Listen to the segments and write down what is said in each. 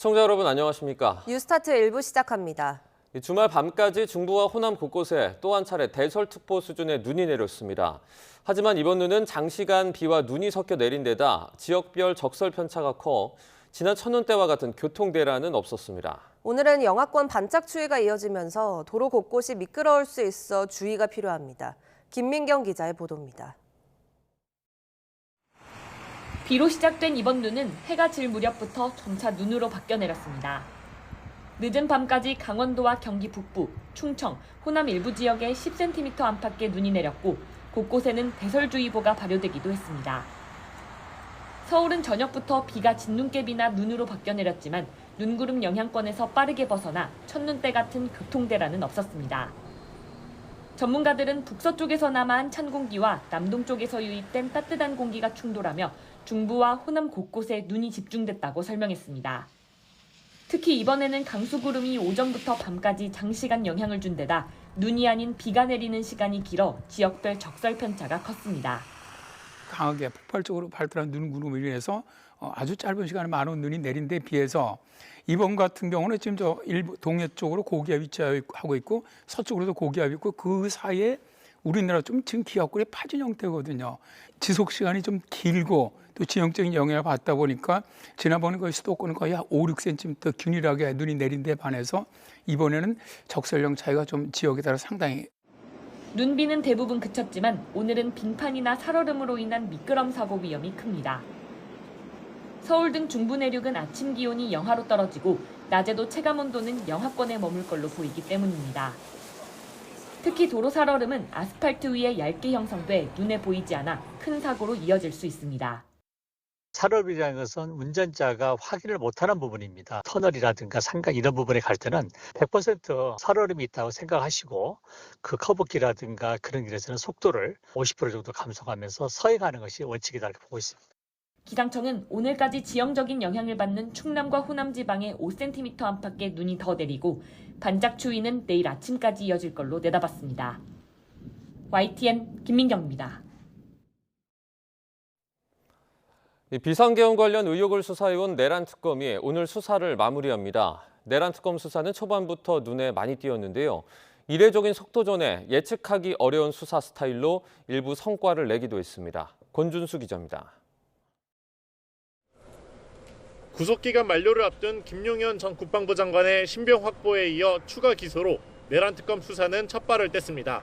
시청자 여러분 안녕하십니까? 뉴스타트 1부 시작합니다. 주말 밤까지 중부와 호남 곳곳에 또 한 차례 대설특보 수준의 눈이 내렸습니다. 하지만 이번 눈은 장시간 비와 눈이 섞여 내린 데다 지역별 적설 편차가 커 지난 천눈 때와 같은 교통대란은 없었습니다. 오늘은 영하권 반짝 추위가 이어지면서 도로 곳곳이 미끄러울 수 있어 주의가 필요합니다. 김민경 기자의 보도입니다. 비로 시작된 이번 눈은 해가 질 무렵부터 점차 눈으로 바뀌어 내렸습니다. 늦은 밤까지 강원도와 경기 북부, 충청, 호남 일부 지역에 10cm 안팎의 눈이 내렸고 곳곳에는 대설주의보가 발효되기도 했습니다. 서울은 저녁부터 비가 진눈깨비나 눈으로 바뀌어 내렸지만 눈구름 영향권에서 빠르게 벗어나 첫눈때 같은 교통대란은 없었습니다. 전문가들은 북서쪽에서나마한 찬 공기와 남동쪽에서 유입된 따뜻한 공기가 충돌하며 중부와 호남 곳곳에 눈이 집중됐다고 설명했습니다. 특히 이번에는 강수구름이 오전부터 밤까지 장시간 영향을 준 데다 눈이 아닌 비가 내리는 시간이 길어 지역별 적설 편차가 컸습니다. 강하게 폭발적으로 발달한 눈구름으로 인해서 아주 짧은 시간에 많은 눈이 내린 데 비해서 이번 같은 경우는 지금 일부 동해 쪽으로 고기압이 위치하고 있고 서쪽으로도 고기압이 있고 그 사이에 우리나라 좀 지금 기압골이 파진 형태거든요. 지속 시간이 좀 길고 또 지형적인 영향을 받다 보니까 지난번에 거의 수도권은 거의 5, 6cm 균일하게 눈이 내린 데 반해서 이번에는 적설량 차이가 좀 지역에 따라 상당히. 눈비는 대부분 그쳤지만 오늘은 빙판이나 살얼음으로 인한 미끄럼 사고 위험이 큽니다. 서울 등 중부 내륙은 아침 기온이 영하로 떨어지고 낮에도 체감온도는 영하권에 머물 걸로 보이기 때문입니다. 특히 도로 살얼음은 아스팔트 위에 얇게 형성돼 눈에 보이지 않아 큰 사고로 이어질 수 있습니다. 살얼음이라는 것은 운전자가 확인을 못하는 부분입니다. 터널이라든가 상가 이런 부분에 갈 때는 100% 살얼음이 있다고 생각하시고 그 커브길이라든가 그런 길에서는 속도를 50% 정도 감소하면서 서행하는 것이 원칙이다 이렇게 보고 있습니다. 기상청은 오늘까지 지형적인 영향을 받는 충남과 호남 지방에 5cm 안팎의 눈이 더 내리고 반짝 추위는 내일 아침까지 이어질 걸로 내다봤습니다. YTN 김민경입니다. 비상계엄 관련 의혹을 수사해온 내란 특검이 오늘 수사를 마무리합니다. 내란 특검 수사는 초반부터 눈에 많이 띄었는데요. 이례적인 속도전에 예측하기 어려운 수사 스타일로 일부 성과를 내기도 했습니다. 권준수 기자입니다. 구속기간 만료를 앞둔 김용현 전 국방부 장관의 신병 확보에 이어 추가 기소로 내란 특검 수사는 첫 발을 뗐습니다.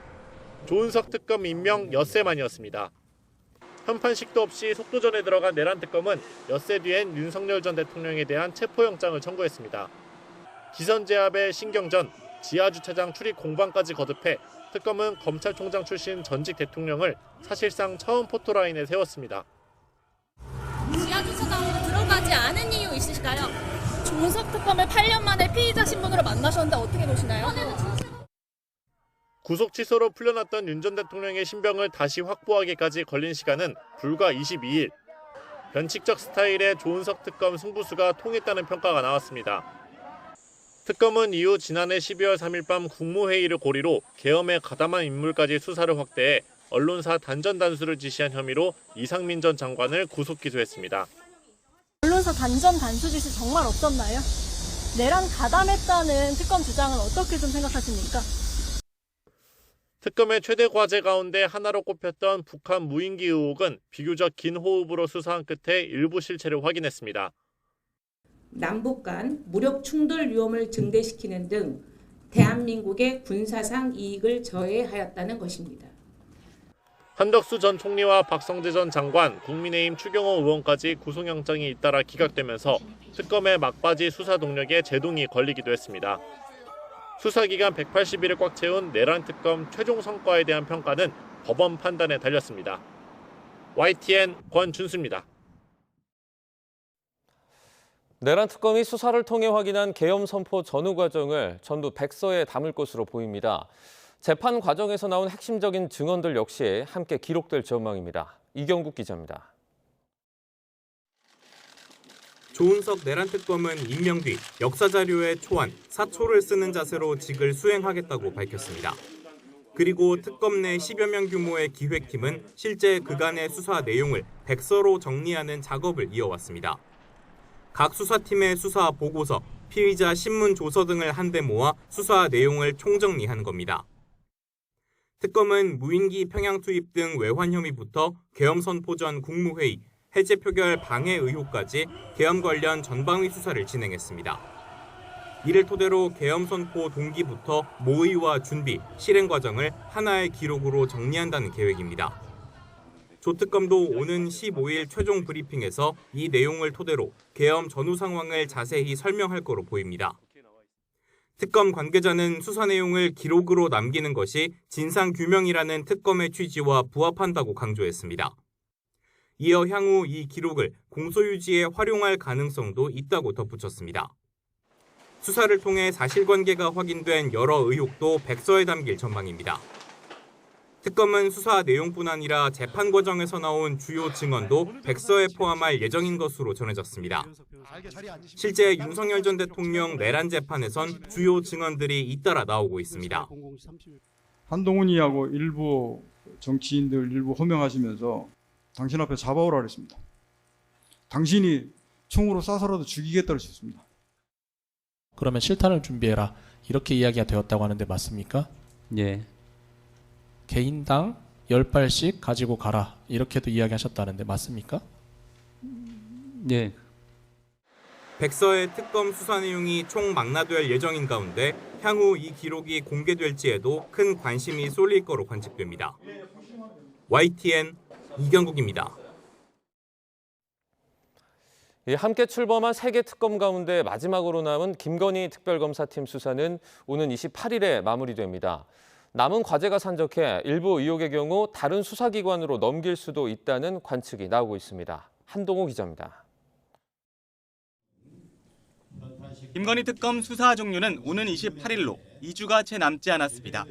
조은석 특검 임명 엿새 만이었습니다. 현판식도 없이 속도전에 들어간 내란 특검은 엿새 뒤엔 윤석열 전 대통령에 대한 체포영장을 청구했습니다. 기선제압의 신경전, 지하주차장 출입 공방까지 거듭해 특검은 검찰총장 출신 전직 대통령을 사실상 처음 포토라인에 세웠습니다. 지하주차장으로 들어가지 않은 이유 있으실까요? 조은석 특검을 8년 만에 피의자 신분으로 만나셨는데 어떻게 보시나요? 구속 취소로 풀려났던 윤 전 대통령의 신병을 다시 확보하기까지 걸린 시간은 불과 22일. 변칙적 스타일의 조은석 특검 승부수가 통했다는 평가가 나왔습니다. 특검은 이후 지난해 12월 3일 밤 국무회의를 고리로 계엄에 가담한 인물까지 수사를 확대해 언론사 단전 단수를 지시한 혐의로 이상민 전 장관을 구속 기소했습니다. 언론사 단전 단수 지시 정말 없었나요? 내란 가담했다는 특검 주장은 어떻게 좀 생각하십니까? 특검의 최대 과제 가운데 하나로 꼽혔던 북한 무인기 의혹은 비교적 긴 호흡으로 수사한 끝에 일부 실체를 확인했습니다. 남북 간 무력 충돌 위험을 증대시키는 등 대한민국의 군사상 이익을 저해하였다는 것입니다. 한덕수 전 총리와 박성재 전 장관, 국민의힘 추경호 의원까지 구속영장이 잇따라 기각되면서 특검의 막바지 수사 동력에 제동이 걸리기도 했습니다. 수사기간 180일을 꽉 채운 내란 특검 최종 성과에 대한 평가는 법원 판단에 달렸습니다. YTN 권준수입니다. 내란 특검이 수사를 통해 확인한 계엄 선포 전후 과정을 전부 백서에 담을 것으로 보입니다. 재판 과정에서 나온 핵심적인 증언들 역시 함께 기록될 전망입니다. 이경국 기자입니다. 조은석 내란특검은 임명 뒤 역사자료의 초안, 사초를 쓰는 자세로 직을 수행하겠다고 밝혔습니다. 그리고 특검 내 10여 명 규모의 기획팀은 실제 그간의 수사 내용을 백서로 정리하는 작업을 이어왔습니다. 각 수사팀의 수사 보고서, 피의자 신문 조서 등을 한데 모아 수사 내용을 총정리한 겁니다. 특검은 무인기 평양 투입 등 외환 혐의부터 계엄 선포 전 국무회의, 해제 표결 방해 의혹까지 계엄 관련 전방위 수사를 진행했습니다. 이를 토대로 계엄 선포 동기부터 모의와 준비, 실행 과정을 하나의 기록으로 정리한다는 계획입니다. 조 특검도 오는 15일 최종 브리핑에서 이 내용을 토대로 계엄 전후 상황을 자세히 설명할 거로 보입니다. 특검 관계자는 수사 내용을 기록으로 남기는 것이 진상규명이라는 특검의 취지와 부합한다고 강조했습니다. 이어 향후 이 기록을 공소유지에 활용할 가능성도 있다고 덧붙였습니다. 수사를 통해 사실관계가 확인된 여러 의혹도 백서에 담길 전망입니다. 특검은 수사 내용뿐 아니라 재판 과정에서 나온 주요 증언도 백서에 포함할 예정인 것으로 전해졌습니다. 실제 윤석열 전 대통령 내란 재판에선 주요 증언들이 잇따라 나오고 있습니다. 한동훈이하고 일부 정치인들 일부 호명하시면서 당신 앞에 잡아오라 그랬습니다. 당신이 총으로 쏴서라도 죽이겠다고 했습니다. 그러면 실탄을 준비해라. 이렇게 이야기가 되었다고 하는데 맞습니까? 예. 개인당 10발씩 가지고 가라. 이렇게도 이야기하셨다는데 맞습니까? 예. 백서의 특검 수사 내용이 총망라될 예정인 가운데 향후 이 기록이 공개될지에도 큰 관심이 쏠릴 거로 관측됩니다. YTN 이경국입니다. 함께 출범한 3개 특검 가운데 마지막으로 남은 김건희 특별검사팀 수사는 오는 28일에 마무리됩니다. 남은 과제가 산적해 일부 의혹의 경우 다른 수사기관으로 넘길 수도 있다는 관측이 나오고 있습니다. 한동호 기자입니다. 김건희 특검 수사 종료는 오는 28일로 2주가 채 남지 않았습니다.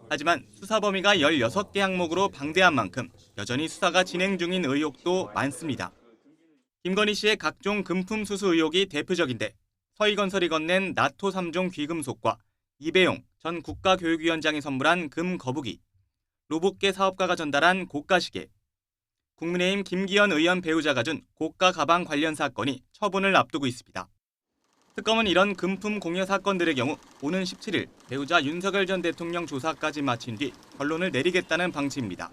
하지만 수사 범위가 16개 항목으로 방대한 만큼 여전히 수사가 진행 중인 의혹도 많습니다. 김건희 씨의 각종 금품 수수 의혹이 대표적인데 서희건설이 건넨 나토 3종 귀금속과 이배용 전 국가교육위원장이 선물한 금 거북이, 로봇계 사업가가 전달한 고가시계, 국민의힘 김기현 의원 배우자가 준 고가 가방 관련 사건이 처분을 앞두고 있습니다. 특검은 이런 금품 공여 사건들의 경우 오는 17일 배우자 윤석열 전 대통령 조사까지 마친 뒤 결론을 내리겠다는 방침입니다.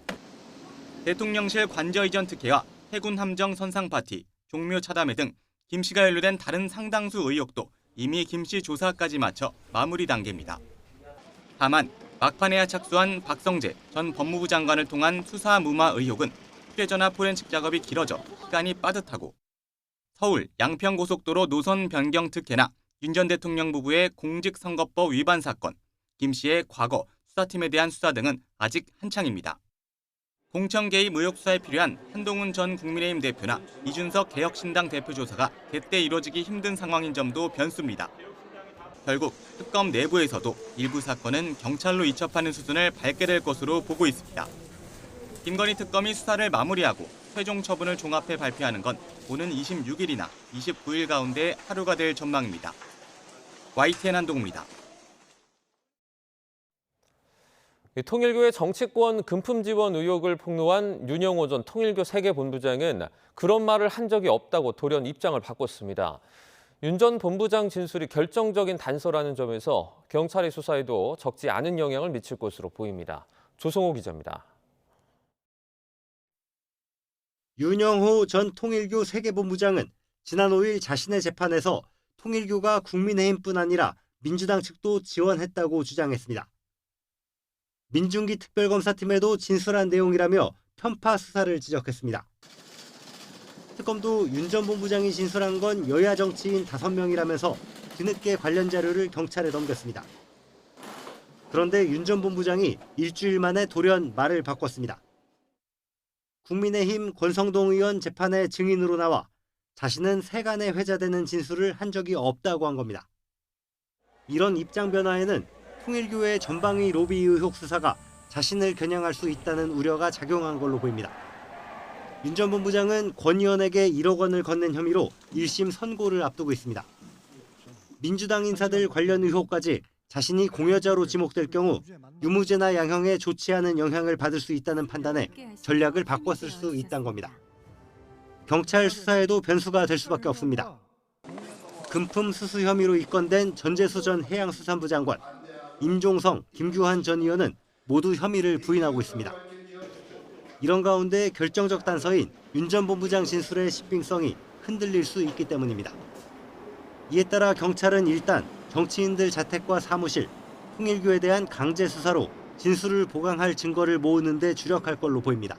대통령실 관저 이전 특혜와 해군 함정 선상 파티, 종묘 차담회 등 김 씨가 연루된 다른 상당수 의혹도 이미 김 씨 조사까지 마쳐 마무리 단계입니다. 다만 막판에야 착수한 박성재 전 법무부 장관을 통한 수사 무마 의혹은 휴대전화 포렌식 작업이 길어져 시간이 빠듯하고 서울 양평고속도로 노선 변경 특혜나 윤 전 대통령 부부의 공직선거법 위반 사건, 김 씨의 과거 수사팀에 대한 수사 등은 아직 한창입니다. 공천 개입 의혹 수사에 필요한 한동훈 전 국민의힘 대표나 이준석 개혁신당 대표 조사가 제때 이루어지기 힘든 상황인 점도 변수입니다. 결국 특검 내부에서도 일부 사건은 경찰로 이첩하는 수순을 밟게 될 것으로 보고 있습니다. 김건희 특검이 수사를 마무리하고 최종 처분을 종합해 발표하는 건 오는 26일이나 29일 가운데 하루가 될 전망입니다. YTN 한동훈입니다. 통일교의 정치권 금품 지원 의혹을 폭로한 윤영호 전 통일교 세계본부장은 그런 말을 한 적이 없다고 돌연 입장을 바꿨습니다. 윤 전 본부장 진술이 결정적인 단서라는 점에서 경찰의 수사에도 적지 않은 영향을 미칠 것으로 보입니다. 조성호 기자입니다. 윤영호 전 통일교 세계본부장은 지난 5일 자신의 재판에서 통일교가 국민의힘뿐 아니라 민주당 측도 지원했다고 주장했습니다. 민중기 특별검사팀에도 진술한 내용이라며 편파 수사를 지적했습니다. 특검도 윤 전 본부장이 진술한 건 여야 정치인 5명이라면서 뒤늦게 관련 자료를 경찰에 넘겼습니다. 그런데 윤 전 본부장이 일주일 만에 돌연 말을 바꿨습니다. 국민의힘 권성동 의원 재판에 증인으로 나와 자신은 세간에 회자되는 진술을 한 적이 없다고 한 겁니다. 이런 입장 변화에는 통일교의 전방위 로비 의혹 수사가 자신을 겨냥할 수 있다는 우려가 작용한 걸로 보입니다. 윤 전 본부장은 권 의원에게 1억 원을 건넨 혐의로 1심 선고를 앞두고 있습니다. 민주당 인사들 관련 의혹까지 자신이 공여자로 지목될 경우 유무죄나 양형에 좋지 않은 영향을 받을 수 있다는 판단에 전략을 바꿨을 수 있다는 겁니다. 경찰 수사에도 변수가 될 수밖에 없습니다. 금품 수수 혐의로 입건된 전재수 전 해양수산부 장관, 임종성, 김규환 전 의원은 모두 혐의를 부인하고 있습니다. 이런 가운데 결정적 단서인 윤 전 본부장 진술의 신빙성이 흔들릴 수 있기 때문입니다. 이에 따라 경찰은 일단 정치인들 자택과 사무실, 통일교에 대한 강제 수사로 진술을 보강할 증거를 모으는 데 주력할 걸로 보입니다.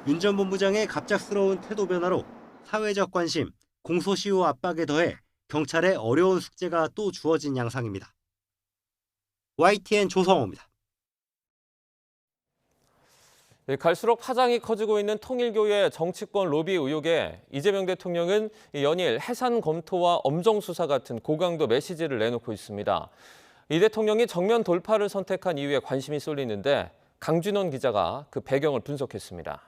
윤 전 본부장의 갑작스러운 태도 변화로 사회적 관심, 공소시효 압박에 더해 경찰에 어려운 숙제가 또 주어진 양상입니다. YTN 조성호입니다. 갈수록 파장이 커지고 있는 통일교의 정치권 로비 의혹에 이재명 대통령은 연일 해산 검토와 엄정 수사 같은 고강도 메시지를 내놓고 있습니다. 이 대통령이 정면 돌파를 선택한 이유에 관심이 쏠리는데 강준원 기자가 그 배경을 분석했습니다.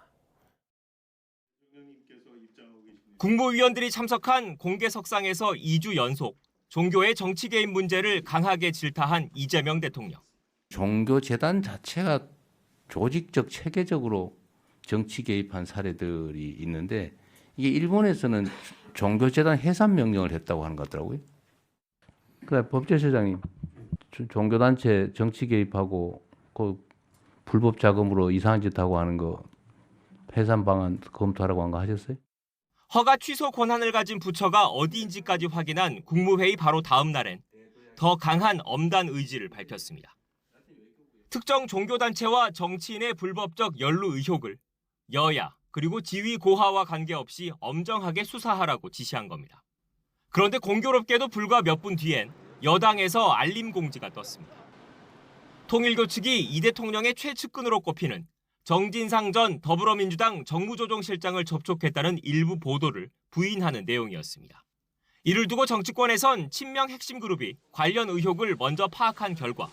국무위원들이 참석한 공개석상에서 2주 연속 종교의 정치 개입 문제를 강하게 질타한 이재명 대통령. 종교재단 자체가 조직적, 체계적으로 정치 개입한 사례들이 있는데 이게 일본에서는 종교재단 해산 명령을 했다고 하는 것 같더라고요. 그래, 법제처장님, 종교단체 정치 개입하고 그 불법 자금으로 이상한 짓 하고 하는 거 해산 방안 검토하라고 한 거 하셨어요? 허가 취소 권한을 가진 부처가 어디인지까지 확인한 국무회의 바로 다음 날엔 더 강한 엄단 의지를 밝혔습니다. 특정 종교단체와 정치인의 불법적 연루 의혹을 여야 그리고 지위 고하와 관계없이 엄정하게 수사하라고 지시한 겁니다. 그런데 공교롭게도 불과 몇 분 뒤엔 여당에서 알림 공지가 떴습니다. 통일교 측이 이 대통령의 최측근으로 꼽히는 정진상 전 더불어민주당 정무조정실장을 접촉했다는 일부 보도를 부인하는 내용이었습니다. 이를 두고 정치권에선 친명 핵심 그룹이 관련 의혹을 먼저 파악한 결과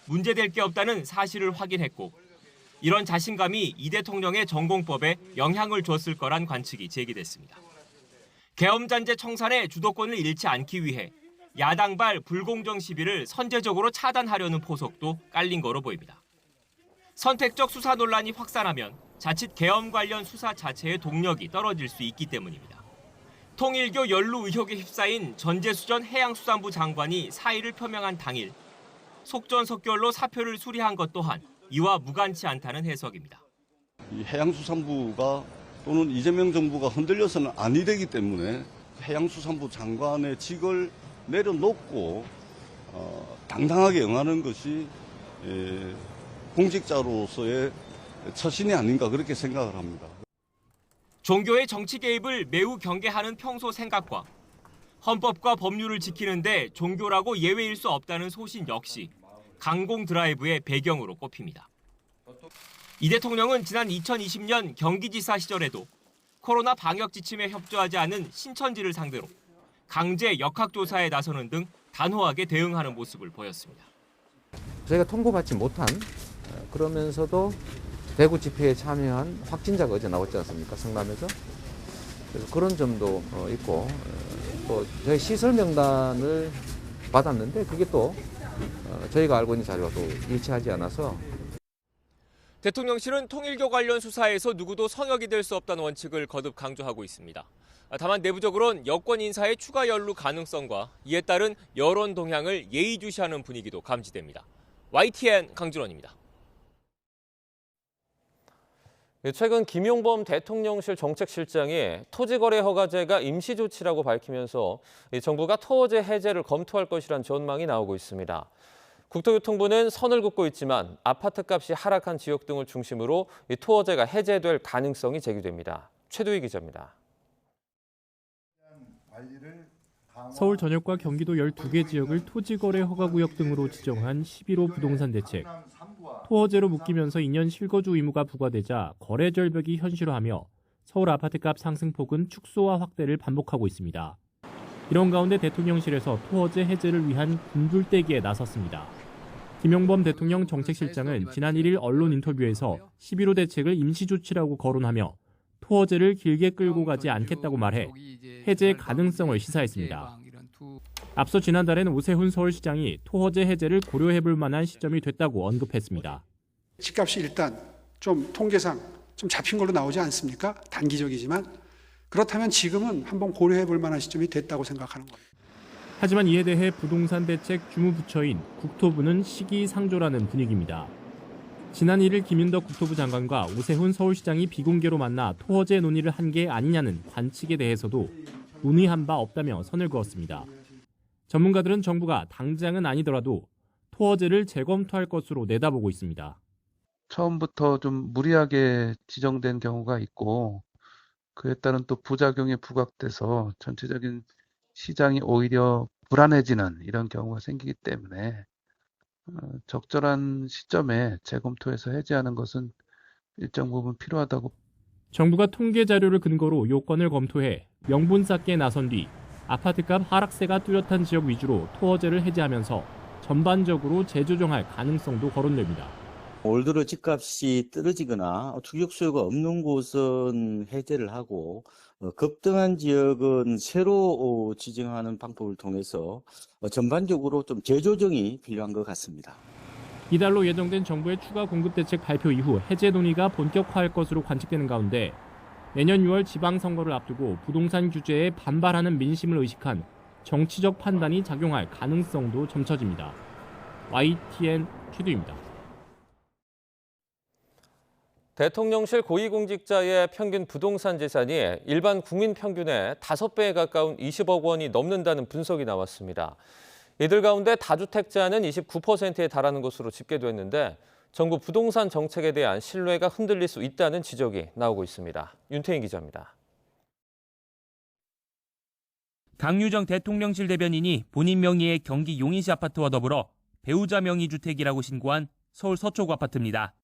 문제될 게 없다는 사실을 확인했고 이런 자신감이 이 대통령의 전공법에 영향을 줬을 거란 관측이 제기됐습니다. 계엄잔재 청산의 주도권을 잃지 않기 위해 야당발 불공정 시비를 선제적으로 차단하려는 포석도 깔린 거로 보입니다. 선택적 수사 논란이 확산하면 자칫 계엄 관련 수사 자체의 동력이 떨어질 수 있기 때문입니다. 통일교 연루 의혹에 휩싸인 전재수 전 해양수산부 장관이 사의를 표명한 당일 속전속결로 사표를 수리한 것 또한 이와 무관치 않다는 해석입니다. 이 해양수산부가 또는 이재명 정부가 흔들려서는 아니 되기 때문에 해양수산부 장관의 직을 내려놓고 당당하게 응하는 것이 공직자로서의 처신이 아닌가 그렇게 생각을 합니다. 종교의 정치 개입을 매우 경계하는 평소 생각과 헌법과 법률을 지키는데 종교라고 예외일 수 없다는 소신 역시 강공 드라이브의 배경으로 꼽힙니다. 이 대통령은 지난 2020년 경기지사 시절에도 코로나 방역 지침에 협조하지 않은 신천지를 상대로 강제 역학조사에 나서는 등 단호하게 대응하는 모습을 보였습니다. 저희가 통보받지 못한 그러면서도 대구 집회에 참여한 확진자가 어제 나왔지 않습니까? 성남에서. 그래서 그런 점도 있고 또 저희 시설 명단을 받았는데 그게 또 저희가 알고 있는 자료와 또 일치하지 않아서 대통령실은 통일교 관련 수사에서 누구도 성역이 될 수 없다는 원칙을 거듭 강조하고 있습니다. 다만 내부적으로는 여권 인사의 추가 연루 가능성과 이에 따른 여론 동향을 예의주시하는 분위기도 감지됩니다. YTN 강준원입니다. 최근 김용범 대통령실 정책실장이 토지거래 허가제가 임시조치라고 밝히면서 정부가 토어제 해제를 검토할 것이란 전망이 나오고 있습니다. 국토교통부는 선을 긋고 있지만 아파트값이 하락한 지역 등을 중심으로 토어제가 해제될 가능성이 제기됩니다. 최두희 기자입니다. 서울 전역과 경기도 12개 지역을 토지거래 허가구역 등으로 지정한 11호 부동산 대책. 토어제로 묶이면서 2년 실거주 의무가 부과되자 거래 절벽이 현실화하며 서울 아파트값 상승폭은 축소와 확대를 반복하고 있습니다. 이런 가운데 대통령실에서 토어제 해제를 위한 굶줄대기에 나섰습니다. 김용범 대통령 정책실장은 지난 1일 언론 인터뷰에서 11호 대책을 임시조치라고 거론하며 토어제를 길게 끌고 가지 않겠다고 말해 해제 가능성을 시사했습니다. 앞서 지난달에는 오세훈 서울시장이 토어제 해제를 고려해볼 만한 시점이 됐다고 언급했습니다. 집값이 일단 좀 통계상 좀 잡힌 걸로 나오지 않습니까? 단기적이지만 그렇다면 지금은 한번 고려해볼 만한 시점이 됐다고 생각하는 겁니다. 하지만 이에 대해 부동산 대책 주무부처인 국토부는 시기상조라는 분위기입니다. 지난 1일 김윤덕 국토부 장관과 오세훈 서울시장이 비공개로 만나 토허제 논의를 한 게 아니냐는 관측에 대해서도 논의한 바 없다며 선을 그었습니다. 전문가들은 정부가 당장은 아니더라도 토허제를 재검토할 것으로 내다보고 있습니다. 처음부터 좀 무리하게 지정된 경우가 있고 그에 따른 또 부작용이 부각돼서 전체적인 시장이 오히려 불안해지는 이런 경우가 생기기 때문에 적절한 시점에 재검토해서 해제하는 것은 일정 부분 필요하다고. 정부가 통계 자료를 근거로 요건을 검토해 명분 쌓기에 나선 뒤 아파트값 하락세가 뚜렷한 지역 위주로 토허제를 해제하면서 전반적으로 재조정할 가능성도 거론됩니다. 올 들어 집값이 떨어지거나 투격 수요가 없는 곳은 해제를 하고 급등한 지역은 새로 지정하는 방법을 통해서 전반적으로 좀 재조정이 필요한 것 같습니다. 이달로 예정된 정부의 추가 공급 대책 발표 이후 해제 논의가 본격화할 것으로 관측되는 가운데 내년 6월 지방선거를 앞두고 부동산 규제에 반발하는 민심을 의식한 정치적 판단이 작용할 가능성도 점쳐집니다. YTN 최두입니다. 대통령실 고위공직자의 평균 부동산 재산이 일반 국민 평균의 5배에 가까운 20억 원이 넘는다는 분석이 나왔습니다. 이들 가운데 다주택자는 29%에 달하는 것으로 집계됐는데 정부 부동산 정책에 대한 신뢰가 흔들릴 수 있다는 지적이 나오고 있습니다. 윤태인 기자입니다. 강유정 대통령실 대변인이 본인 명의의 경기 용인시 아파트와 더불어 배우자 명의 주택이라고 신고한 서울 서초구 아파트입니다.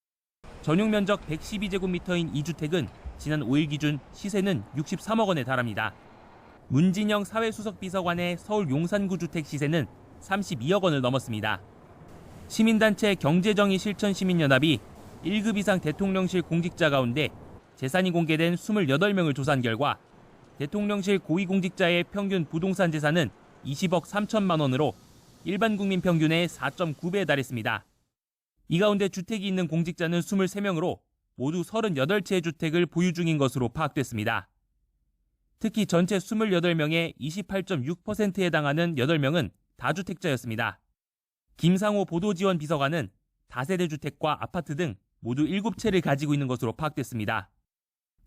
전용 면적 112제곱미터인 이 주택은 지난 5일 기준 시세는 63억 원에 달합니다. 문진영 사회수석비서관의 서울 용산구 주택 시세는 32억 원을 넘었습니다. 시민단체 경제정의실천시민연합이 1급 이상 대통령실 공직자 가운데 재산이 공개된 28명을 조사한 결과 대통령실 고위공직자의 평균 부동산 재산은 20억 3천만 원으로 일반 국민 평균의 4.9배에 달했습니다. 이 가운데 주택이 있는 공직자는 23명으로 모두 38채의 주택을 보유 중인 것으로 파악됐습니다. 특히 전체 28명의 28.6%에 해당하는 8명은 다주택자였습니다. 김상호 보도지원 비서관은 다세대 주택과 아파트 등 모두 7채를 가지고 있는 것으로 파악됐습니다.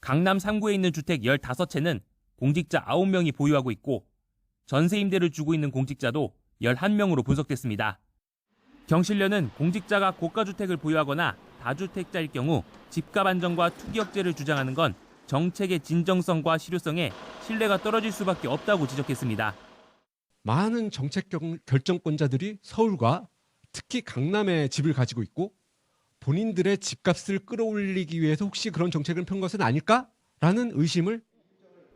강남 3구에 있는 주택 15채는 공직자 9명이 보유하고 있고 전세 임대를 주고 있는 공직자도 11명으로 분석됐습니다. 경실련은 공직자가 고가주택을 보유하거나 다주택자일 경우 집값 안정과 투기 억제를 주장하는 건 정책의 진정성과 실효성에 신뢰가 떨어질 수밖에 없다고 지적했습니다. 많은 정책 결정권자들이 서울과 특히 강남에 집을 가지고 있고 본인들의 집값을 끌어올리기 위해서 혹시 그런 정책을 편 것은 아닐까라는 의심을.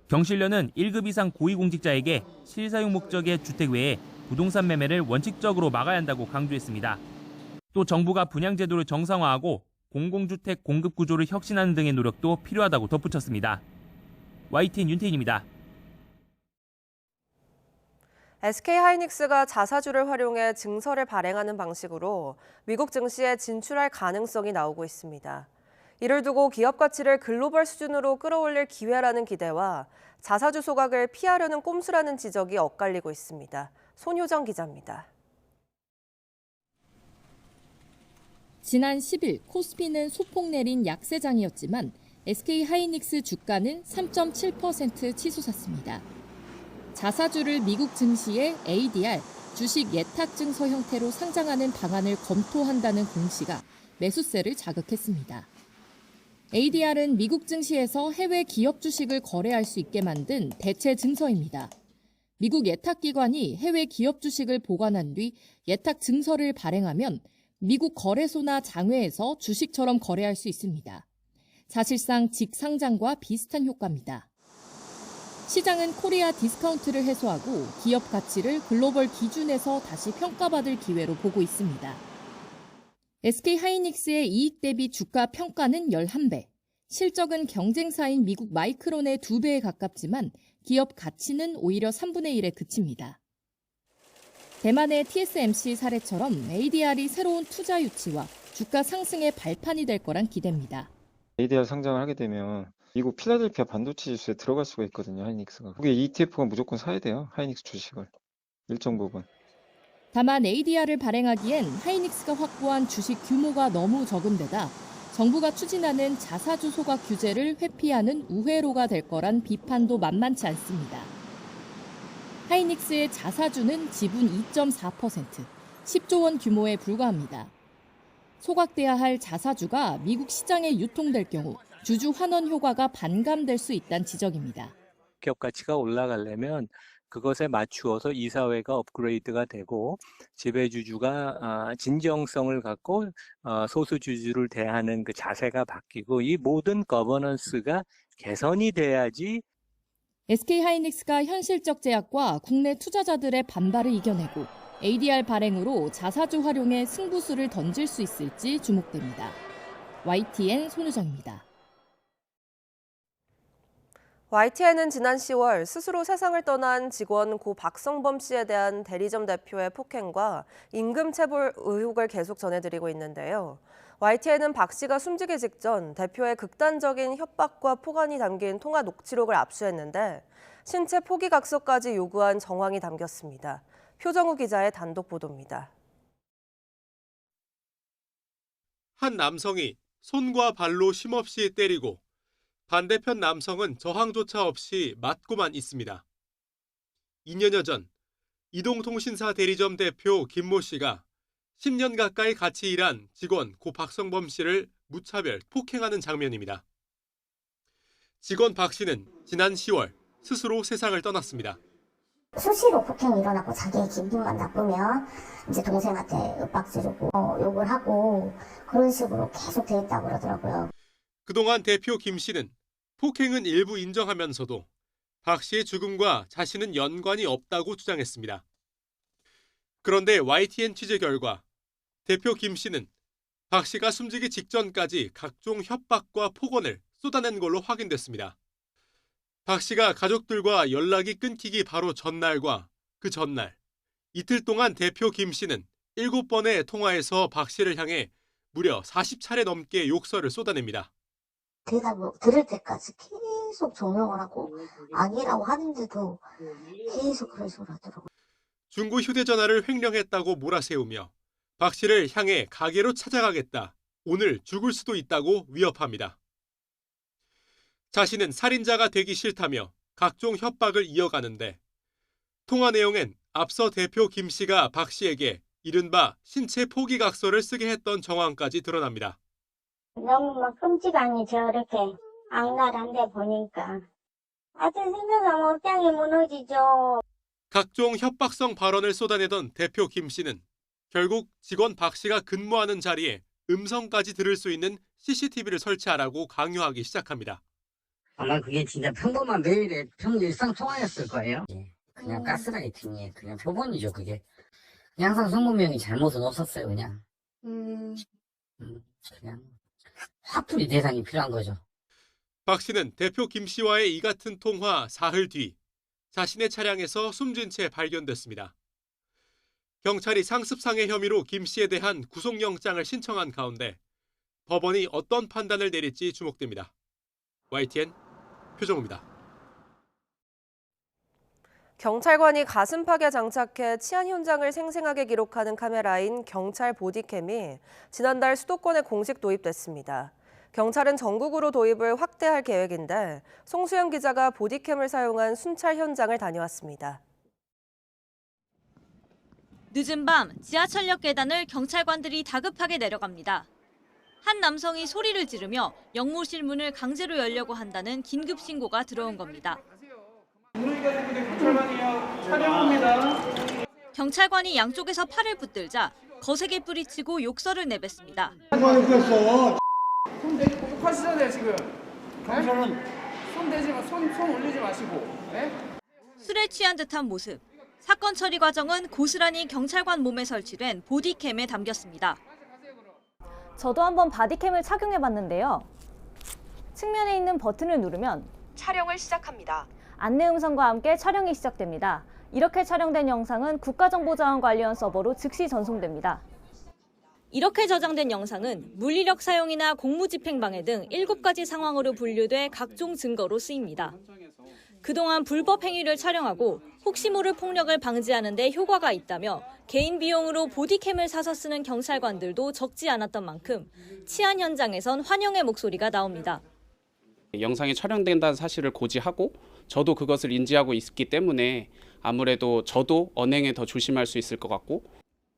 경실련은 1급 이상 고위공직자에게 실사용 목적의 주택 외에 부동산 매매를 원칙적으로 막아야 한다고 강조했습니다. 또 정부가 분양제도를 정상화하고 공공주택 공급 구조를 혁신하는 등의 노력도 필요하다고 덧붙였습니다. YTN 윤태인입니다. SK하이닉스가 자사주를 활용해 증서를 발행하는 방식으로 미국 증시에 진출할 가능성이 나오고 있습니다. 이를 두고 기업 가치를 글로벌 수준으로 끌어올릴 기회라는 기대와 자사주 소각을 피하려는 꼼수라는 지적이 엇갈리고 있습니다. 손효정 기자입니다. 지난 10일 코스피는 소폭 내린 약세장이었지만 SK하이닉스 주가는 3.7% 치솟았습니다. 자사주를 미국 증시에 ADR, 주식 예탁증서 형태로 상장하는 방안을 검토한다는 공시가 매수세를 자극했습니다. ADR은 미국 증시에서 해외 기업 주식을 거래할 수 있게 만든 대체 증서입니다. 미국 예탁기관이 해외 기업 주식을 보관한 뒤 예탁 증서를 발행하면 미국 거래소나 장외에서 주식처럼 거래할 수 있습니다. 사실상 직상장과 비슷한 효과입니다. 시장은 코리아 디스카운트를 해소하고 기업 가치를 글로벌 기준에서 다시 평가받을 기회로 보고 있습니다. SK하이닉스의 이익 대비 주가 평가는 11배, 실적은 경쟁사인 미국 마이크론의 2배에 가깝지만 기업 가치는 오히려 3분의 1에 그칩니다. 대만의 TSMC 사례처럼 ADR이 새로운 투자 유치와 주가 상승의 발판이 될 거란 기대입니다. ADR 상장을 하게 되면 미국 필라델피아 반도체 지수에 들어갈 수가 있거든요, 하이닉스가. 그게 ETF가 무조건 사야 돼요, 하이닉스 주식을. 일정 부분. 다만 ADR을 발행하기엔 하이닉스가 확보한 주식 규모가 너무 적은 데다 정부가 추진하는 자사주 소각 규제를 회피하는 우회로가 될 거란 비판도 만만치 않습니다. 하이닉스의 자사주는 지분 2.4%, 10조 원 규모에 불과합니다. 소각돼야 할 자사주가 미국 시장에 유통될 경우 주주 환원 효과가 반감될 수 있다는 지적입니다. 기업 가치가 올라가려면 그것에 맞추어서 이사회가 업그레이드가 되고 지배주주가 진정성을 갖고 소수주주를 대하는 그 자세가 바뀌고 이 모든 거버넌스가 개선이 돼야지. SK하이닉스가 현실적 제약과 국내 투자자들의 반발을 이겨내고 ADR 발행으로 자사주 활용에 승부수를 던질 수 있을지 주목됩니다. YTN 손유정입니다. YTN은 지난 10월 스스로 세상을 떠난 직원 고 박성범 씨에 대한 대리점 대표의 폭행과 임금 체불 의혹을 계속 전해드리고 있는데요. YTN은 박 씨가 숨지기 직전 대표의 극단적인 협박과 포관이 담긴 통화 녹취록을 압수했는데 신체 포기각서까지 요구한 정황이 담겼습니다. 표정우 기자의 단독 보도입니다. 한 남성이 손과 발로 쉼없이 때리고 반대편 남성은 저항조차 없이 맞고만 있습니다. 2년여 전 이동통신사 대리점 대표 김모 씨가 10년 가까이 같이 일한 직원 고 박성범 씨를 무차별 폭행하는 장면입니다. 직원 박 씨는 지난 10월 스스로 세상을 떠났습니다. 수시로 폭행이 일어났고 자기의 기분만 나쁘면 이제 동생한테 윽박 지르고 욕을 하고 그런 식으로 계속 돼 있다고 그러더라고요. 그동안 대표 김 씨는 폭행은 일부 인정하면서도 박 씨의 죽음과 자신은 연관이 없다고 주장했습니다. 그런데 YTN 취재 결과 대표 김 씨는 박 씨가 숨지기 직전까지 각종 협박과 폭언을 쏟아낸 걸로 확인됐습니다. 박 씨가 가족들과 연락이 끊기기 바로 전날과 그 전날, 이틀 동안 대표 김 씨는 7번의 통화에서 박 씨를 향해 무려 40차례 넘게 욕설을 쏟아냅니다. 대답을 들을 때까지 계속 종용을 하고 아니라고 하는데도 계속 그런 식으로 하더라고요. 중고 휴대전화를 횡령했다고 몰아세우며 박 씨를 향해 가게로 찾아가겠다, 오늘 죽을 수도 있다고 위협합니다. 자신은 살인자가 되기 싫다며 각종 협박을 이어가는데 통화 내용엔 앞서 대표 김 씨가 박 씨에게 이른바 신체 포기각서를 쓰게 했던 정황까지 드러납니다. 너무 막 끔찍하니 저렇게 악랄한데 보니까 하여튼 생각하면 업장이 무너지죠. 각종 협박성 발언을 쏟아내던 대표 김 씨는 결국 직원 박 씨가 근무하는 자리에 음성까지 들을 수 있는 CCTV를 설치하라고 강요하기 시작합니다. 아마 그게 진짜 평범한 매일의 일상통화였을 거예요. 그냥 가스라이팅이에요. 그냥 표본이죠, 그게. 항상 20명이 잘못은 없었어요, 그냥. 그냥 화풀이 대상이 필요한 거죠. 박 씨는 대표 김 씨와의 이 같은 통화 사흘 뒤 자신의 차량에서 숨진 채 발견됐습니다. 경찰이 상습상해 혐의로 김 씨에 대한 구속영장을 신청한 가운데 법원이 어떤 판단을 내릴지 주목됩니다. YTN 표정우입니다. 경찰관이 가슴팍에 장착해 치안 현장을 생생하게 기록하는 카메라인 경찰 보디캠이 지난달 수도권에 공식 도입됐습니다. 경찰은 전국으로 도입을 확대할 계획인데 송수영 기자가 보디캠을 사용한 순찰 현장을 다녀왔습니다. 늦은 밤 지하철역 계단을 경찰관들이 다급하게 내려갑니다. 한 남성이 소리를 지르며 영무실 문을 강제로 열려고 한다는 긴급 신고가 들어온 겁니다. 경찰관이 양쪽에서 팔을 붙들자 거세게 뿌리치고 욕설을 내뱉습니다. 손 대지 고속하시잖아요 지금. 경찰은 손 대지 마, 손 올리지 마시고. 네? 술에 취한 듯한 모습. 사건 처리 과정은 고스란히 경찰관 몸에 설치된 보디캠에 담겼습니다. 저도 한번 바디캠을 착용해봤는데요. 측면에 있는 버튼을 누르면 촬영을 시작합니다. 안내 음성과 함께 촬영이 시작됩니다. 이렇게 촬영된 영상은 국가정보자원관리원 서버로 즉시 전송됩니다. 이렇게 저장된 영상은 물리력 사용이나 공무집행방해 등 7가지 상황으로 분류돼 각종 증거로 쓰입니다. 그동안 불법 행위를 촬영하고 혹시 모를 폭력을 방지하는 데 효과가 있다며 개인 비용으로 보디캠을 사서 쓰는 경찰관들도 적지 않았던 만큼 치안 현장에선 환영의 목소리가 나옵니다. 영상이 촬영된다는 사실을 고지하고 저도 그것을 인지하고 있기 때문에 아무래도 저도 언행에 더 조심할 수 있을 것 같고,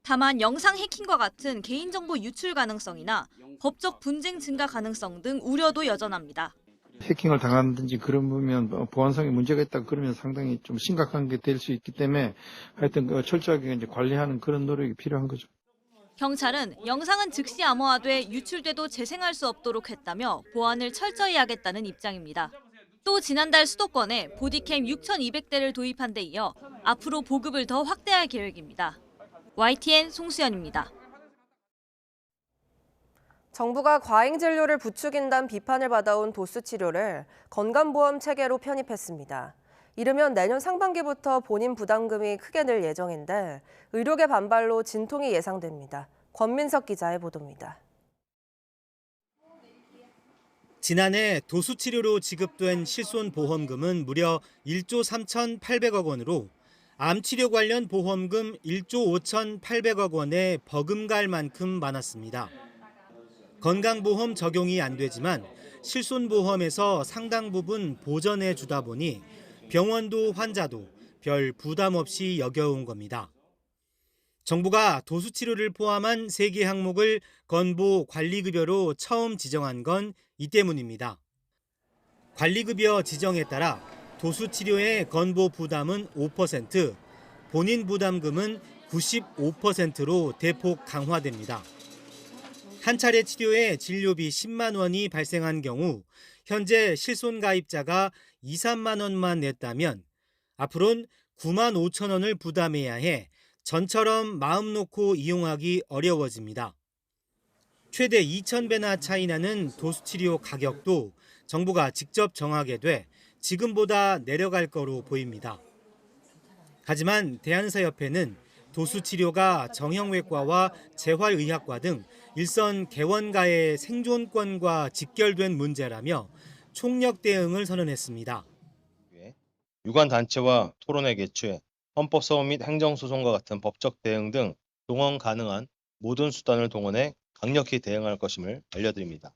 다만 영상 해킹과 같은 개인정보 유출 가능성이나 법적 분쟁 증가 가능성 등 우려도 여전합니다. 해킹을 당한다든지 그러면 보안성에 문제가 있다 그러면 상당히 좀 심각한 게 될 수 있기 때문에 하여튼 철저하게 이제 관리하는 그런 노력이 필요한 거죠. 경찰은 영상은 즉시 암호화돼 유출돼도 재생할 수 없도록 했다며 보안을 철저히 하겠다는 입장입니다. 또 지난달 수도권에 보디캠 6,200대를 도입한 데 이어 앞으로 보급을 더 확대할 계획입니다. YTN 송수연입니다. 정부가 과잉 진료를 부추긴다는 비판을 받아온 도수 치료를 건강보험 체계로 편입했습니다. 이르면 내년 상반기부터 본인 부담금이 크게 늘 예정인데 의료계 반발로 진통이 예상됩니다. 권민석 기자의 보도입니다. 지난해 도수 치료로 지급된 실손보험금은 무려 1조 3,800억 원으로 암치료 관련 보험금 1조 5,800억 원에 버금갈 만큼 많았습니다. 건강보험 적용이 안 되지만 실손보험에서 상당 부분 보전해 주다 보니 병원도 환자도 별 부담 없이 여겨온 겁니다. 정부가 도수치료를 포함한 3개 항목을 건보 관리급여로 처음 지정한 건 이 때문입니다. 관리급여 지정에 따라 도수치료의 건보 부담은 5%, 본인 부담금은 95%로 대폭 강화됩니다. 한 차례 치료에 진료비 10만 원이 발생한 경우 현재 실손 가입자가 2, 3만 원만 냈다면 앞으로는 9만 5천 원을 부담해야 해 전처럼 마음 놓고 이용하기 어려워집니다. 최대 2,000배나 차이 나는 도수치료 가격도 정부가 직접 정하게 돼 지금보다 내려갈 거로 보입니다. 하지만 대한의사협회는 도수치료가 정형외과와 재활의학과 등 일선 개원가의 생존권과 직결된 문제라며 총력 대응을 선언했습니다. 유관단체와 토론회 개최, 헌법소원 및 행정소송과 같은 법적 대응 등 동원 가능한 모든 수단을 동원해 강력히 대응할 것임을 알려드립니다.